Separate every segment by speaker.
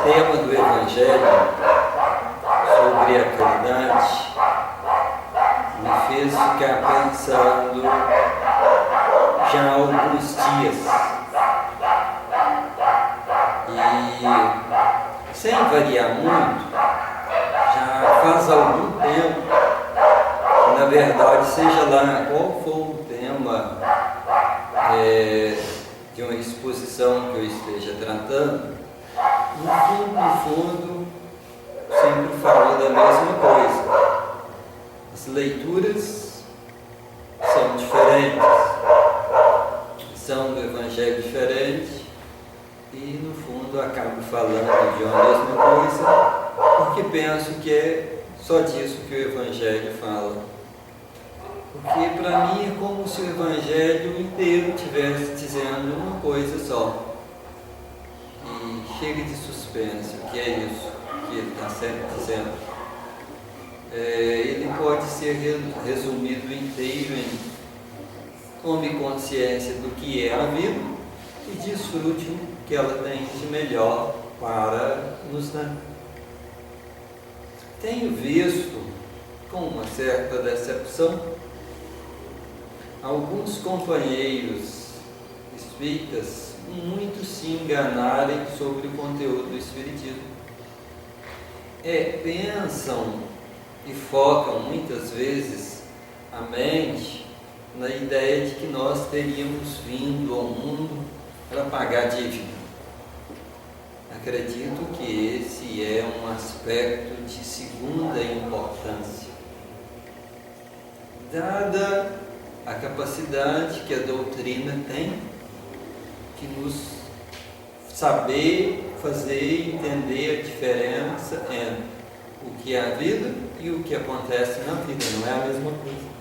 Speaker 1: tema do Evangelho sobre a caridade me fez ficar pensando já há alguns dias. E, sem variar muito, já faz algum tempo, na verdade, seja lá qual for o tema de uma exposição que eu esteja tratando, no fundo, sempre falo da mesma coisa. As leituras são diferentes, são do Evangelho diferente e, no fundo, acabo falando de uma mesma coisa porque penso que é só disso que o Evangelho fala. Porque, para mim, é como se o Evangelho inteiro estivesse dizendo uma coisa só. E chega de suspense, o que é isso que ele está sempre dizendo? Ele pode ser resumido inteiro em: tome consciência do que é a vida e desfrute o que ela tem de melhor para nos dar. Tenho visto, com uma certa decepção, alguns companheiros espíritas muito se enganarem sobre o conteúdo do Espiritismo. Pensam e focam muitas vezes a mente na ideia de que nós teríamos vindo ao mundo para pagar dívida. Acredito que esse é um aspecto de segunda importância, dada a capacidade que a doutrina tem de nos saber fazer entender a diferença entre o que é a vida e o que acontece na vida. Não é a mesma coisa.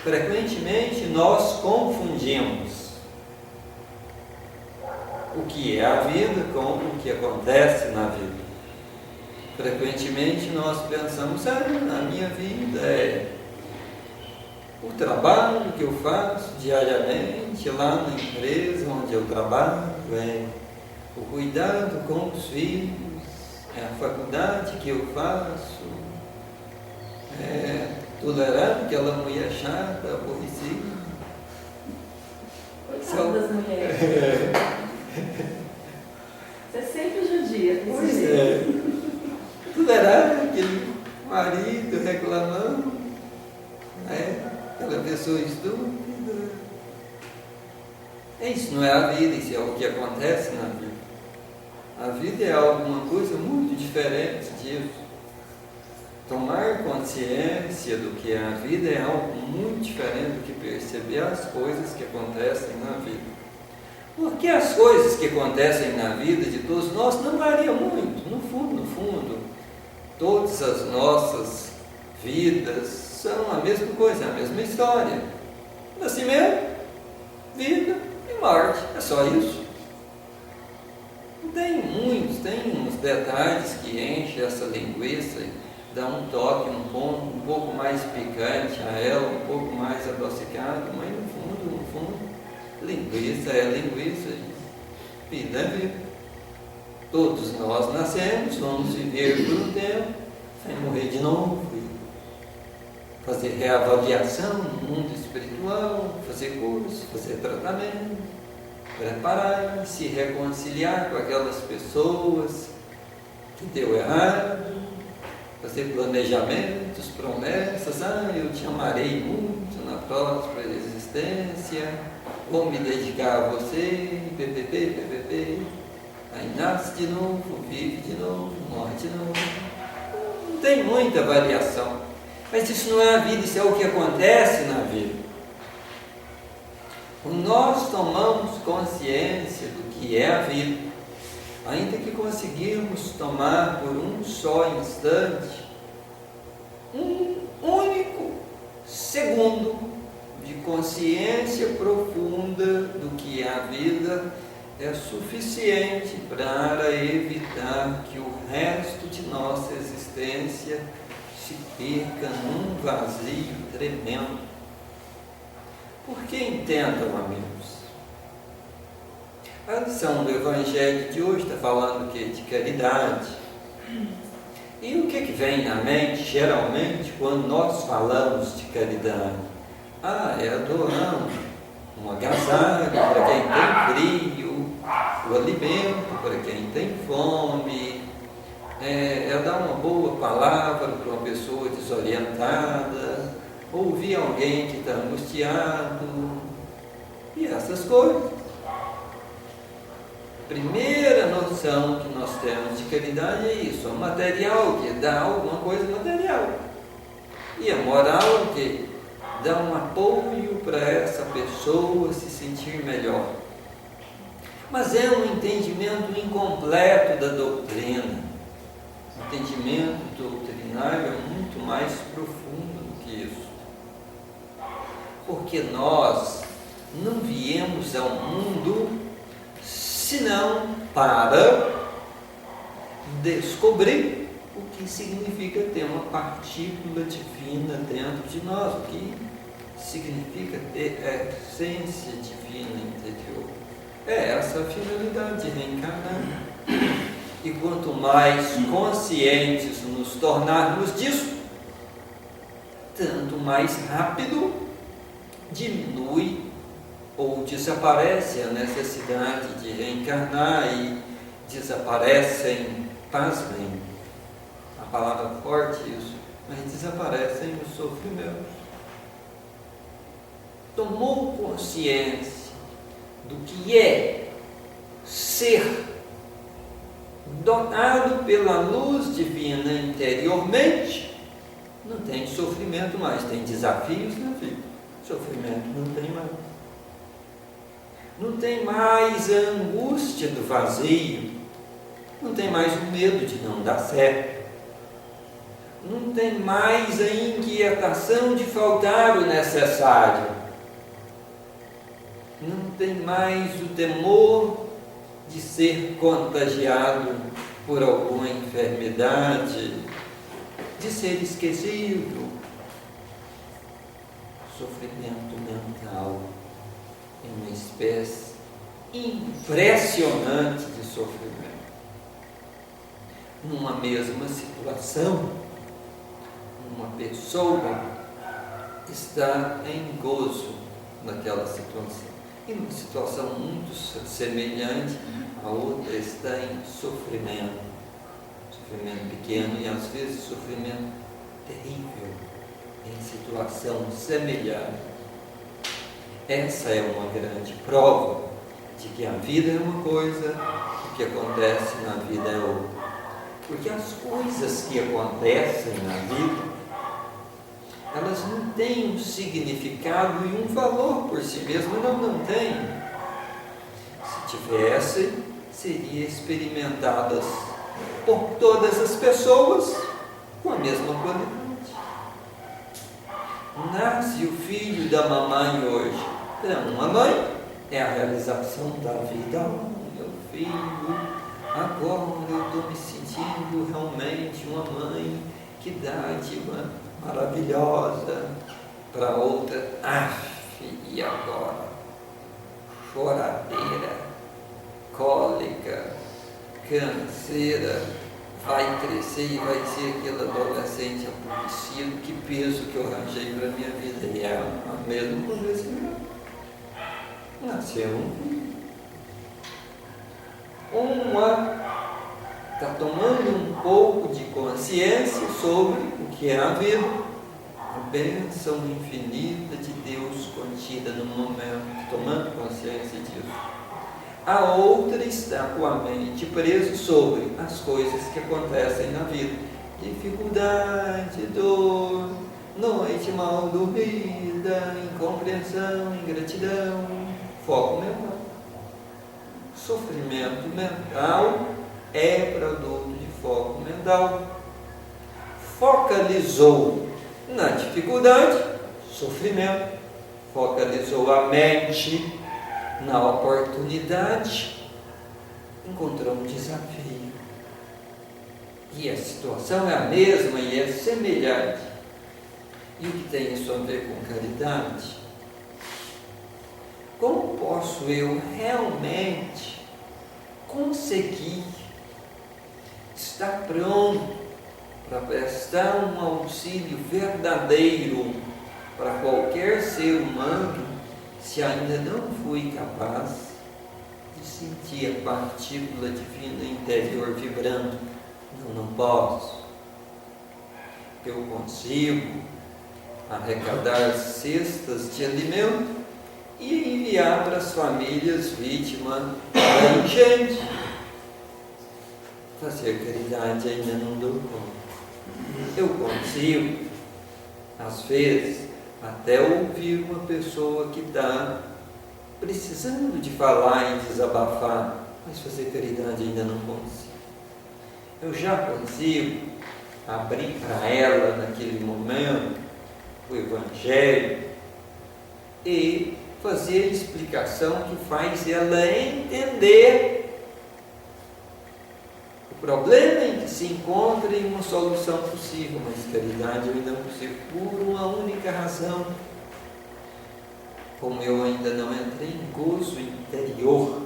Speaker 1: Frequentemente nós confundimos o que é a vida com o que acontece na vida. Frequentemente nós pensamos: a minha vida é o trabalho que eu faço diariamente lá na empresa onde eu trabalho, é o cuidado com os filhos, é a faculdade que eu faço, é tolerar aquela mulher chata, aborrecida.
Speaker 2: Coitada das mulheres. Você sempre judia.
Speaker 1: Pois é. Tolerar aquele marido reclamando, aquela pessoa estúpida. Isso não é a vida, isso é o que acontece na vida. A vida é alguma coisa muito diferente disso. Tomar consciência do que é a vida é algo muito diferente do que perceber as coisas que acontecem na vida. Porque as coisas que acontecem na vida de todos nós não variam muito. No fundo, todas as nossas vidas são a mesma coisa, a mesma história. Nascimento, vida e morte. É só isso. Tem uns detalhes que enchem essa linguiça e dá um toque, um pouco mais picante a ela, um pouco mais adocicado, mas no fundo, linguiça é linguiça, vida é vida. Todos nós nascemos, vamos viver por um tempo, sem morrer de novo, fazer reavaliação no mundo espiritual, fazer curso, fazer tratamento, preparar, se reconciliar com aquelas pessoas que deu errado, fazer planejamentos, promessas: eu te amarei muito na próxima existência, vou me dedicar a você, ppp. Aí nasce de novo, vive de novo, morre de novo. Não tem muita variação. Mas isso não é a vida, isso é o que acontece na vida. Quando nós tomamos consciência do que é a vida, ainda que conseguimos tomar por um só instante, um único segundo de consciência profunda do que é a vida, é suficiente para evitar que o resto de nossa existência se perca num vazio tremendo. Porque entendam, amigos, A lição do Evangelho de hoje está falando o quê? De caridade. E o que vem na mente, geralmente, quando nós falamos de caridade? É doar um agasalho para quem tem frio, o alimento para quem tem fome, é dar uma boa palavra para uma pessoa desorientada, ouvir alguém que está angustiado, e essas coisas. Primeira noção que nós temos de caridade é isso, a material, que dá alguma coisa material. E a moral, que dá um apoio para essa pessoa se sentir melhor. Mas é um entendimento incompleto da doutrina. O entendimento doutrinário é muito mais profundo do que isso. Porque nós não viemos ao mundo senão para descobrir o que significa ter uma partícula divina dentro de nós, o que significa ter a essência divina interior. É essa a finalidade de reencarnar. E quanto mais conscientes nos tornarmos disso, tanto mais rápido diminui ou desaparece a necessidade de reencarnar e desaparecem, pasmem, a palavra forte isso, mas desaparecem os sofrimentos. Tomou consciência do que é ser dotado pela luz divina interiormente, não tem sofrimento mais, tem desafios na vida, sofrimento não tem mais. Não tem mais a angústia do vazio, não tem mais o medo de não dar certo, não tem mais a inquietação de faltar o necessário, não tem mais o temor de ser contagiado por alguma enfermidade, de ser esquecido. Sofrimento mental, uma espécie impressionante de sofrimento. Numa mesma situação, uma pessoa está em gozo naquela situação, e numa situação muito semelhante, a outra está em sofrimento pequeno e às vezes sofrimento terrível, em situação semelhante. Essa é uma grande prova de que a vida é uma coisa, o que acontece na vida é outra. Porque as coisas que acontecem na vida, elas não têm um significado e um valor por si mesmas, não têm. Se tivessem, seriam experimentadas por todas as pessoas com a mesma qualidade. Nasce o filho da mamãe hoje. Uma mãe é a realização da vida. Meu filho, agora eu estou me sentindo realmente uma mãe, que dádiva maravilhosa. Para outra, e agora? Choradeira, cólica, canseira, vai crescer e vai ser aquele adolescente aborrecido. Que peso que eu arranjei para a minha vida. E é o mesmo acontecimento. Nasceu uma está tomando um pouco de consciência sobre o que é a vida, a bênção infinita de Deus contida no momento, tomando consciência disso. A outra está com a mente presa sobre as coisas que acontecem na vida, dificuldade, dor, noite mal dormida, incompreensão, ingratidão, foco mental. Sofrimento mental é produto de foco mental. Focalizou na dificuldade, sofrimento. Focalizou a mente na oportunidade, encontrou um desafio. E a situação é a mesma e é semelhante. E o que tem isso a ver com caridade? Como posso eu realmente conseguir estar pronto para prestar um auxílio verdadeiro para qualquer ser humano, se ainda não fui capaz de sentir a partícula divina interior vibrando? Não posso. Eu consigo arrecadar cestas de alimento e enviar para as famílias vítimas da enchente. Fazer caridade ainda não dou conta. Eu consigo, às vezes, até ouvir uma pessoa que está precisando de falar e desabafar, mas fazer caridade ainda não consigo. Eu já consigo abrir para ela, naquele momento, o Evangelho e fazer a explicação que faz ela entender o problema em que se encontra e uma solução possível. Mas caridade eu ainda não consigo, por uma única razão: como eu ainda não entrei em gozo interior,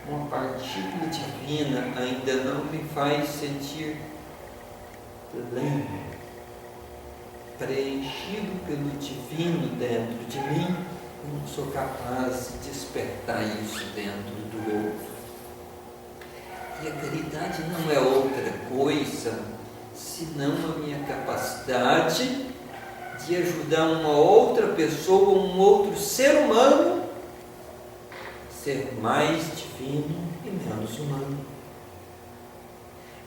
Speaker 1: uma partícula divina ainda não me faz sentir pleno, preenchido pelo divino dentro de mim. Eu não sou capaz de despertar isso dentro do outro. E a caridade não é outra coisa senão a minha capacidade de ajudar uma outra pessoa, um outro ser humano, a ser mais divino e menos humano.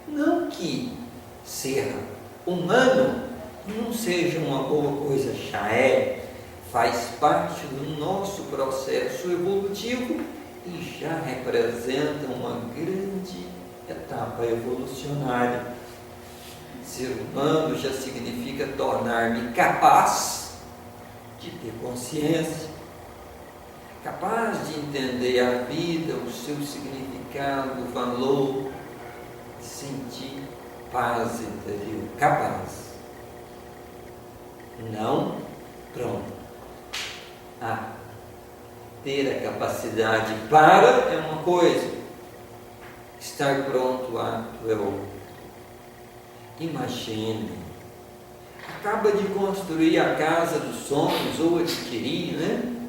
Speaker 1: Não que ser humano não seja uma boa coisa, já é, faz parte do nosso processo evolutivo e já representa uma grande etapa evolucionária. Ser humano já significa tornar-me capaz de ter consciência, capaz de entender a vida, o seu significado, o valor, de sentir paz interior. Capaz. Não pronto. Ter a capacidade para é uma coisa, estar pronto, apto é outra. Imagine, acaba de construir a casa dos sonhos ou adquirir, né?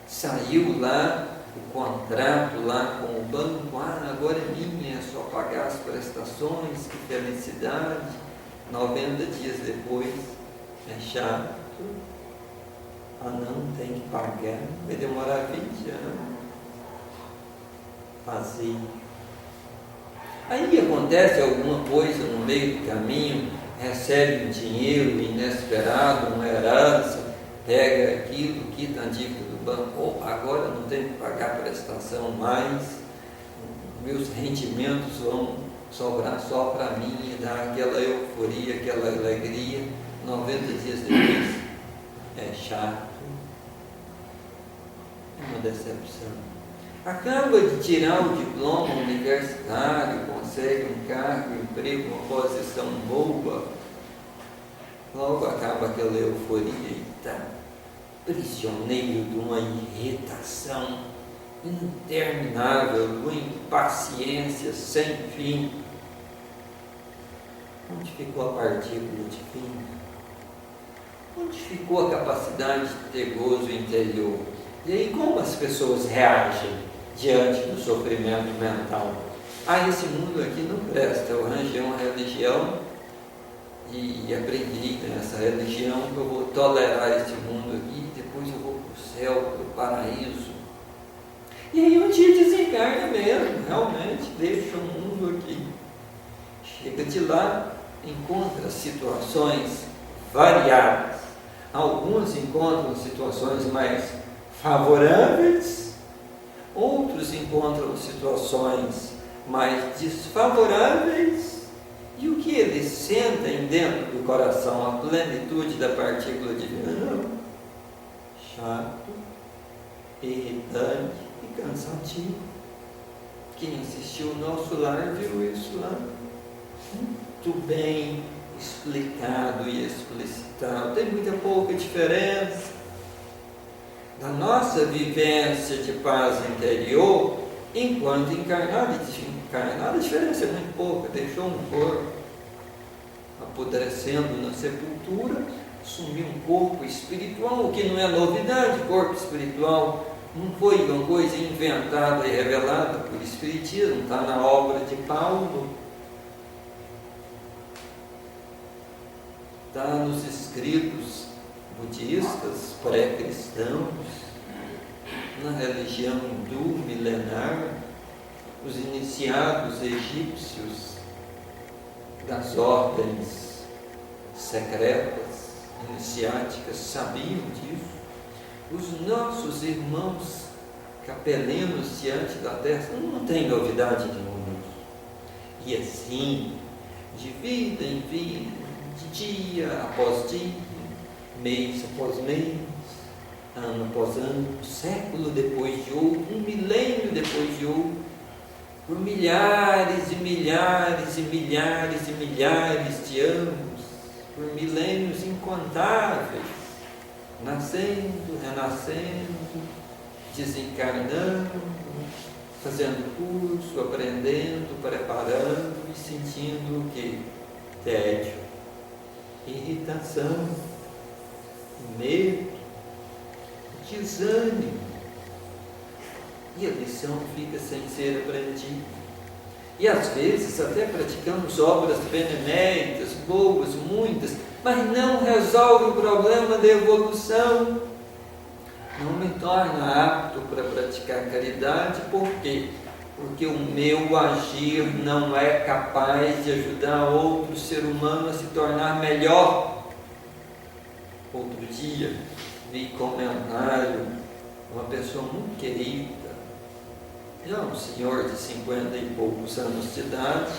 Speaker 1: Saiu lá o contrato lá com o banco, agora é minha, é só pagar as prestações, que felicidade. 90 dias depois, é chato. Não, tem que pagar, vai demorar 20 anos. Vazio. Aí acontece alguma coisa no meio do caminho, recebe um dinheiro inesperado, uma herança, pega aquilo, quita a dívida do banco, agora não tem que pagar a prestação mais, meus rendimentos vão sobrar só para mim e dar aquela euforia, aquela alegria. 90 dias depois, é chato, é uma decepção. Acaba de tirar o diploma universitário, consegue um cargo, um emprego, uma posição boa, logo acaba aquela euforia e está prisioneiro de uma irritação interminável, de uma impaciência sem fim. Onde ficou a partícula divina? Onde ficou a capacidade de ter gozo interior? E aí como as pessoas reagem diante do sofrimento mental? Esse mundo aqui não presta, eu arranjei uma religião e aprendi nessa religião que eu vou tolerar esse mundo aqui, depois eu vou para o céu, para o paraíso. E aí um dia desencarna mesmo, realmente deixa o mundo aqui. Chega de lá, encontra situações variadas. Alguns encontram situações mais favoráveis, outros encontram situações mais desfavoráveis, e o que eles sentem dentro do coração, a plenitude da partícula divina? Não. Chato, irritante e cansativo. Quem assistiu o Nosso Lar viu isso lá muito bem explicado e explicitado. Tem muita pouca diferença da nossa vivência de paz interior enquanto encarnado. E desencarnado a diferença é muito pouca, deixou um corpo apodrecendo na sepultura, assumiu um corpo espiritual, o que não é novidade. Corpo espiritual não foi uma coisa inventada e revelada por Espiritismo, está na obra de Paulo, está nos escritos budistas, pré-cristãos, na religião hindu milenar, os iniciados egípcios das ordens secretas, iniciáticas, sabiam disso. Os nossos irmãos capelenos diante da terra não tem novidade nenhuma. E assim, de vida em vida, de dia após dia, mês após mês, ano após ano, século depois de outro, um milênio depois de outro, por milhares e milhares e milhares e milhares de anos, por milênios incontáveis, nascendo, renascendo, desencarnando, fazendo curso, aprendendo, preparando e sentindo o quê? Tédio, irritação, medo, desânimo. E a lição fica sem ser aprendida. E às vezes até praticamos obras beneméritas, boas, muitas, mas não resolve o problema da evolução. Não me torna apto para praticar caridade. Por quê? Porque o meu agir não é capaz de ajudar outro ser humano a se tornar melhor. Outro dia vi comentário, uma pessoa muito querida, já um senhor de 50 e poucos anos de idade,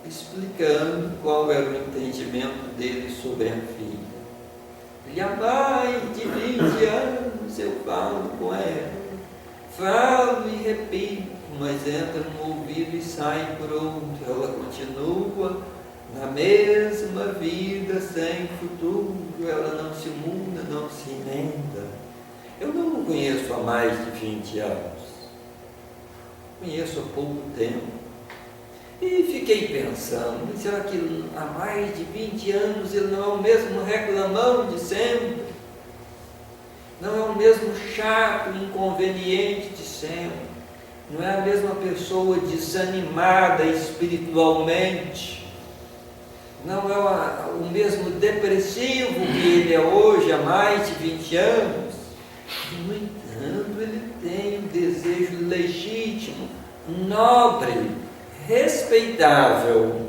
Speaker 1: explicando qual era o entendimento dele sobre a filha. Ele, há mais de 20 anos eu falo com ela, falo e repito, mas entra no ouvido e sai por outro. Ela continua na mesma vida, sem futuro, ela não se muda, não se emenda. Eu não o conheço há mais de 20 anos, conheço há pouco tempo. E fiquei pensando, será que há mais de 20 anos ele não é o mesmo reclamão de sempre? Não é o mesmo chato, inconveniente de sempre? Não é a mesma pessoa desanimada espiritualmente? Não é o mesmo depressivo que ele é hoje há mais de 20 anos? No entanto, ele tem um desejo legítimo, nobre, respeitável,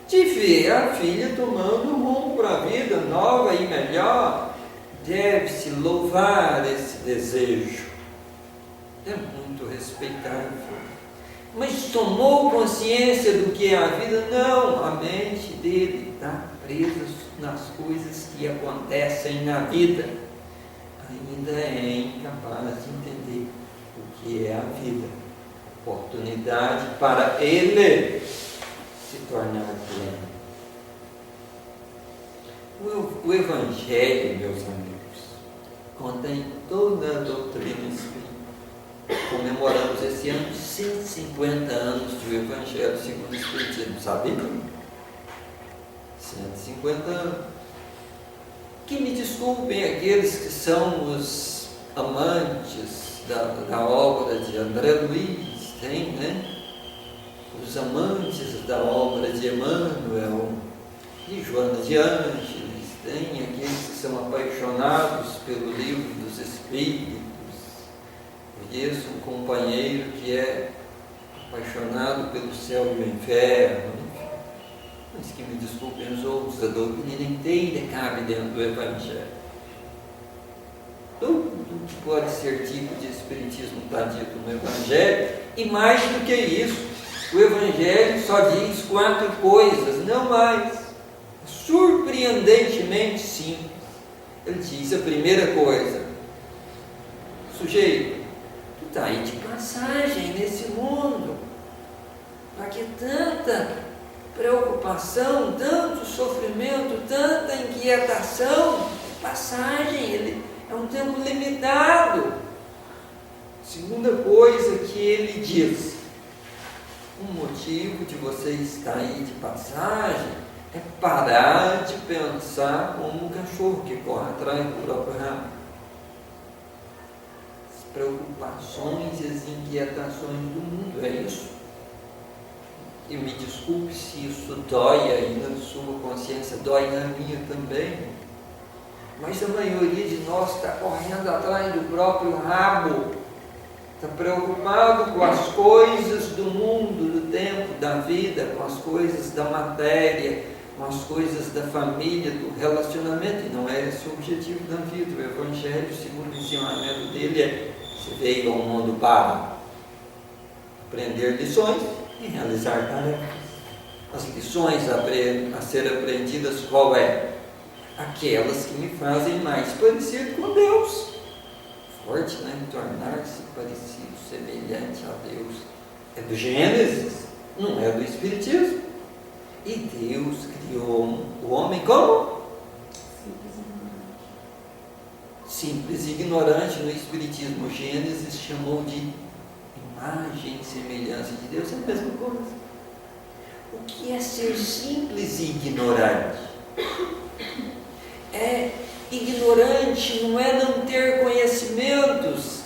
Speaker 1: de ver a filha tomando rumo para a vida nova e melhor. Deve-se louvar esse desejo. É muito respeitável. Mas tomou consciência do que é a vida? Não, a mente dele está presa nas coisas que acontecem na vida. Ainda é incapaz de entender o que é a vida. Oportunidade para ele se tornar pleno. O Evangelho, meus amigos, contém toda a doutrina espírita. Comemoramos esse ano 150 anos do Evangelho segundo o Espiritismo, sabia? 150 anos. Que me desculpem aqueles que são os amantes da obra de André Luiz, tem, né? Os amantes da obra de Emmanuel e Joana de Ângeles, tem aqueles que são apaixonados pelo livro dos Espíritos. Conheço um companheiro que é apaixonado pelo céu e o inferno, mas que me desculpem os outros, a doutrina inteira cabe dentro do Evangelho. Tudo que pode ser dito de Espiritismo está dito no Evangelho, e mais do que isso, o Evangelho só diz 4 coisas, não mais. Surpreendentemente simples. Ele diz a primeira coisa: sujeito, tu está aí de passagem nesse mundo, para que tanta preocupação, tanto sofrimento, tanta inquietação? Passagem, ele é um tempo limitado. Segunda coisa que ele diz: o motivo de você estar aí de passagem é parar de pensar como um cachorro que corre atrás do próprio rabo. As preocupações e as inquietações do mundo, é isso. E me desculpe se isso dói aí na sua consciência, dói na minha também. Mas a maioria de nós está correndo atrás do próprio rabo. Está preocupado com as coisas do mundo, do tempo, da vida, com as coisas da matéria, com as coisas da família, do relacionamento. E não é esse o objetivo da vida. O Evangelho, segundo o ensinamento dele, é: você veio ao mundo para aprender lições e realizar tarefas. As lições a ser aprendidas, qual é? Aquelas que me fazem mais parecido com Deus. Forte, né? Tornar-se parecido, semelhante a Deus. É do Gênesis, não é do Espiritismo. E Deus criou o homem como? Simples e ignorante. No Espiritismo, o Gênesis chamou de imagem e semelhança de Deus. É a mesma coisa. O que é ser simples e ignorante? Ignorante não é não ter conhecimentos.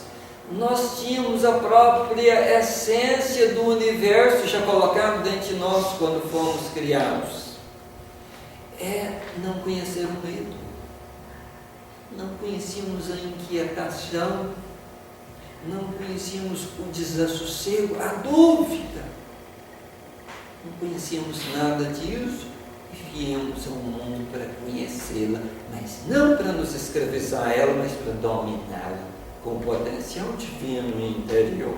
Speaker 1: Nós tínhamos a própria essência do universo já colocado dentro de nós quando fomos criados. É não conhecer o medo, não conhecíamos a inquietação, não conhecíamos o desassossego, a dúvida, não conhecíamos nada disso. Viemos ao mundo para conhecê-la, mas não para nos escravizar a ela, mas para dominá-la com o potencial divino interior.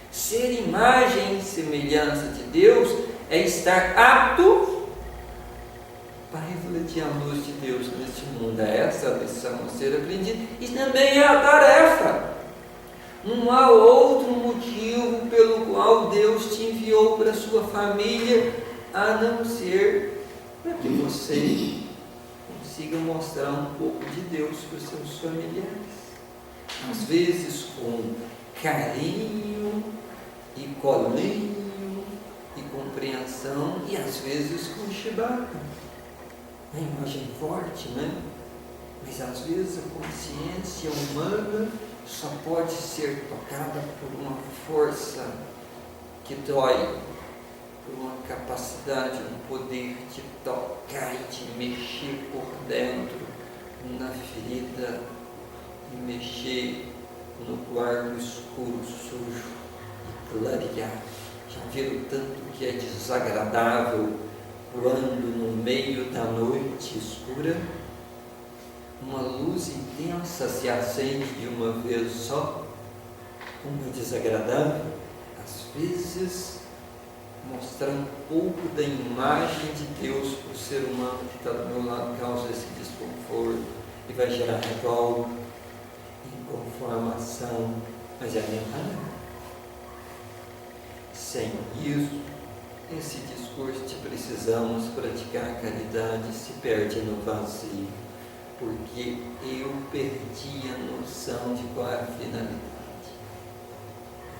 Speaker 1: Ser imagem e semelhança de Deus é estar apto para refletir a luz de Deus neste mundo. É essa a lição a ser aprendida e também é a tarefa. Não há outro motivo pelo qual Deus te enviou para a sua família a não ser para que você consiga mostrar um pouco de Deus para os seus familiares. Às vezes com carinho e colinho e compreensão, e às vezes com chibata. É uma imagem forte, né? Mas às vezes a consciência humana só pode ser tocada por uma força que dói, por uma capacidade, um poder de tocar e de mexer por dentro na ferida e mexer no quarto escuro, sujo e clarear. Já viram tanto que é desagradável quando no meio da noite escura uma luz intensa se acende de uma vez só? Como é desagradável? Às vezes mostrar um pouco da imagem de Deus para o ser humano que está do meu lado causa esse desconforto e vai gerar revolta, inconformação, mas é mental. Sem isso, esse discurso de precisamos praticar caridade se perde no vazio, porque eu perdi a noção de qual é a finalidade.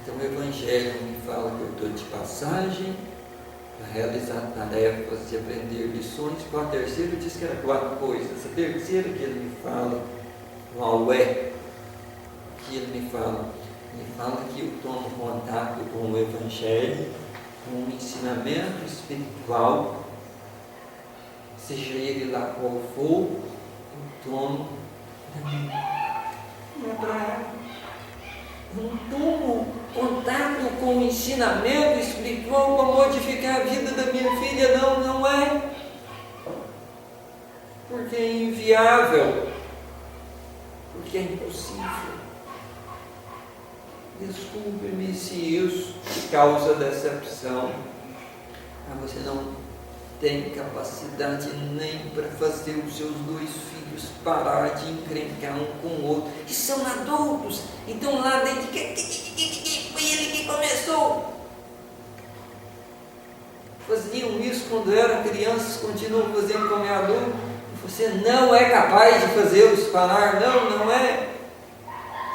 Speaker 1: Então o Evangelho me fala que eu estou de passagem para realizar tarefas e aprender lições. Com a terceira diz que era 4 coisas. A terceira que ele me fala, qual é? Que ele me fala que eu tomo contato com o Evangelho, com o ensinamento espiritual, seja ele lá qual for, eu tomo para mim. Não é para ela. Não tomo contato com o ensinamento espiritual para modificar a vida da minha filha, não é. Porque é inviável, porque é impossível. Desculpe-me se isso causa decepção, mas você não tem capacidade nem para fazer os seus 2 filhos parar de encrencar um com o outro, e são adultos, então lá dentro, foi ele que começou. Faziam isso quando eram crianças, continuam fazendo como é adulto. Você não é capaz de fazê-los parar, não é.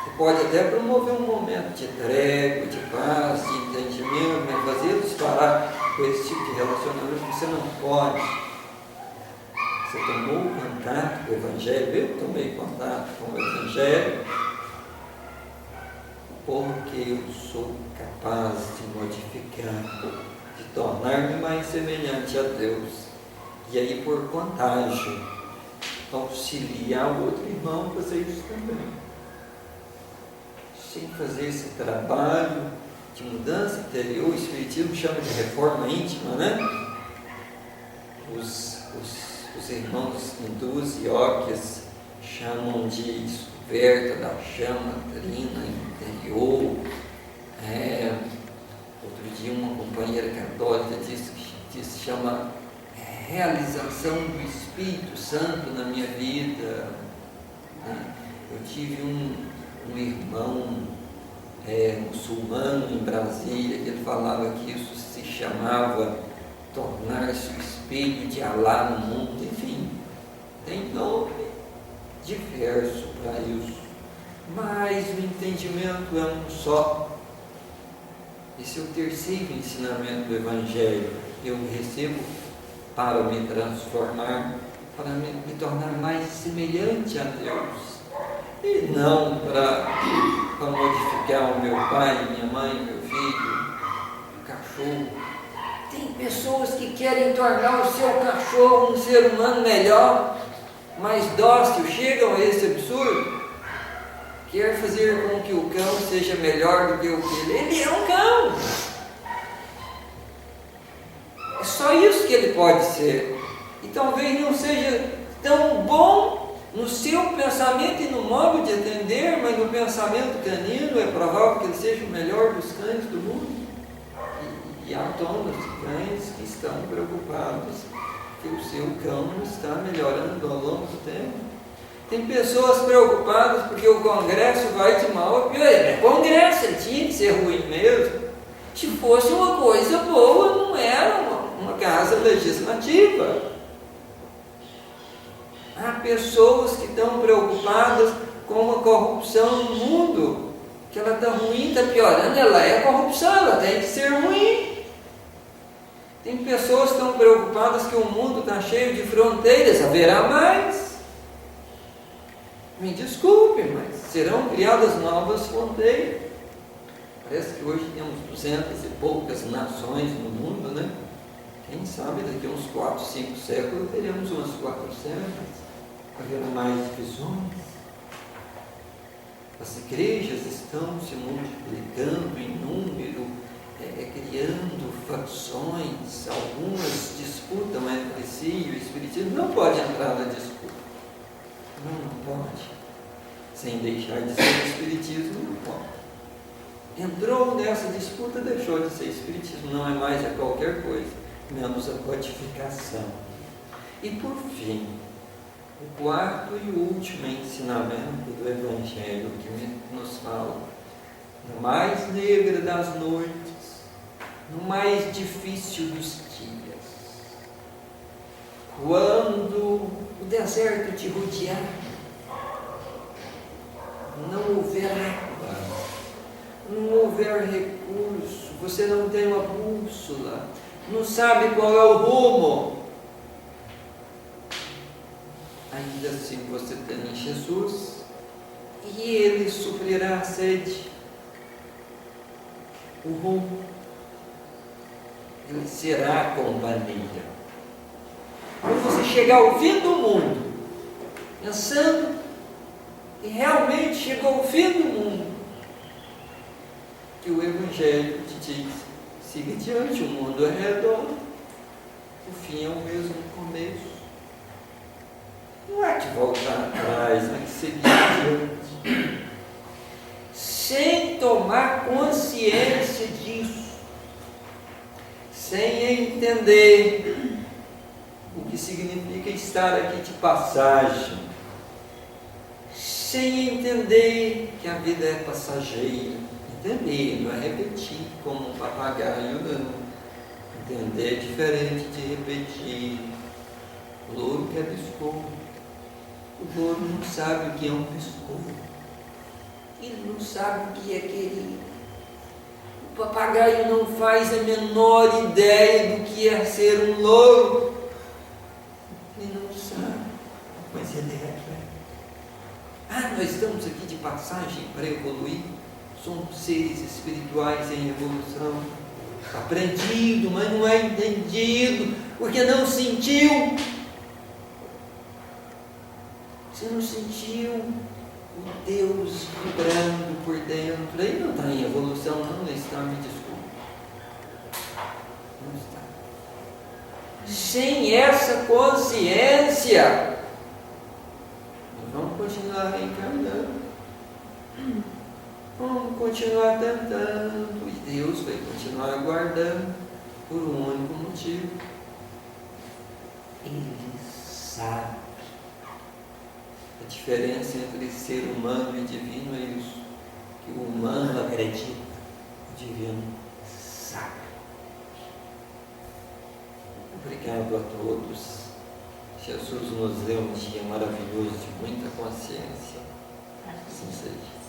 Speaker 1: Você pode até promover um momento de trégua, de paz, de entendimento, mas fazê-los parar com esse tipo de relacionamento você não pode. Você tomou contato com o Evangelho, eu tomei contato com o Evangelho, porque eu sou capaz de modificar, de tornar-me mais semelhante a Deus. E aí, por contágio, auxiliar o outro irmão a fazer isso também. Sem fazer esse trabalho de mudança interior, o Espiritismo chama de reforma íntima, né? Os irmãos hindus e yogis chamam de descoberta da chama trina interior. Outro dia uma companheira católica disse chama realização do Espírito Santo na minha vida. Eu tive um irmão muçulmano em Brasília, que ele falava que isso se chamava tornar-se o espelho de Alá no mundo. Enfim, tem nome diverso para isso, mas o entendimento é um só. Esse é o terceiro ensinamento do Evangelho. Eu recebo para me transformar, para me tornar mais semelhante a Deus, e não para modificar o meu pai, minha mãe, meu filho, o cachorro. Tem pessoas que querem tornar o seu cachorro um ser humano melhor, mais dócil, chegam a esse absurdo. Quer fazer com que o cão seja melhor do que o filho. Ele é um cão. É só isso que ele pode ser. E talvez não seja tão bom no seu pensamento e no modo de atender, mas no pensamento canino é provável que ele seja o melhor dos cães do mundo. E há donos de cães que estão preocupados que o seu cão não está melhorando ao longo do tempo. Tem pessoas preocupadas porque o Congresso vai de mal a pior. É Congresso, ele tinha que ser ruim mesmo. Se fosse uma coisa boa, não era uma casa legislativa. Há pessoas que estão preocupadas com a corrupção no mundo, que ela está ruim, está piorando, ela é corrupção, ela tem que ser ruim. Tem pessoas que estão preocupadas que o mundo está cheio de fronteiras, haverá mais. Me desculpe, mas serão criadas novas fronteiras. Parece que hoje temos 200 e poucas nações no mundo, né? Quem sabe daqui a uns 4, 5 séculos teremos umas 400, haverá mais divisões. As igrejas estão se multiplicando em número, criando facções, algumas disputam entre si, e o Espiritismo não pode entrar na disputa. Não pode. Sem deixar de ser o Espiritismo, não pode. Entrou nessa disputa, deixou de ser Espiritismo, não é mais qualquer coisa, menos a codificação. E por fim, o quarto e último ensinamento do Evangelho que nos fala: na mais negra das noites, no mais difícil dos dias, quando o deserto te rodear, não houver água, não houver recurso, você não tem uma bússola, não sabe qual é o rumo, ainda assim você tem Jesus e Ele suprirá a sede, o rumo. Ele será a companhia. Quando você chegar ao fim do mundo, pensando que realmente chegou ao fim do mundo, que o Evangelho te diz: siga adiante, o mundo é redondo, o fim é o mesmo começo. Não há que voltar atrás, há que seguir adiante, sem tomar consciência disso, sem entender o que significa estar aqui de passagem, sem entender que a vida é passageira. Entender, não é repetir como um papagaio, não. Entender é diferente de repetir. O louro quer biscoito. O louro não sabe o que é um biscoito. Ele não sabe o que é querer. O papagaio não faz a menor ideia do que é ser um louro. Ele não sabe, mas ele é. Nós estamos aqui de passagem para evoluir. Somos seres espirituais em evolução. Aprendido, mas não é entendido, porque não sentiu. Você não sentiu o Deus vibrando por dentro. Ele não está em evolução, não está, me desculpe. Não está. Sem essa consciência, nós vamos continuar reencarnando. Vamos continuar tentando. E Deus vai continuar aguardando por um único motivo. Ele sabe. A diferença entre ser humano e divino é isso. Que o humano acredita, o divino sabe. Obrigado a todos. Jesus nos deu um dia maravilhoso de muita consciência. Assim seja.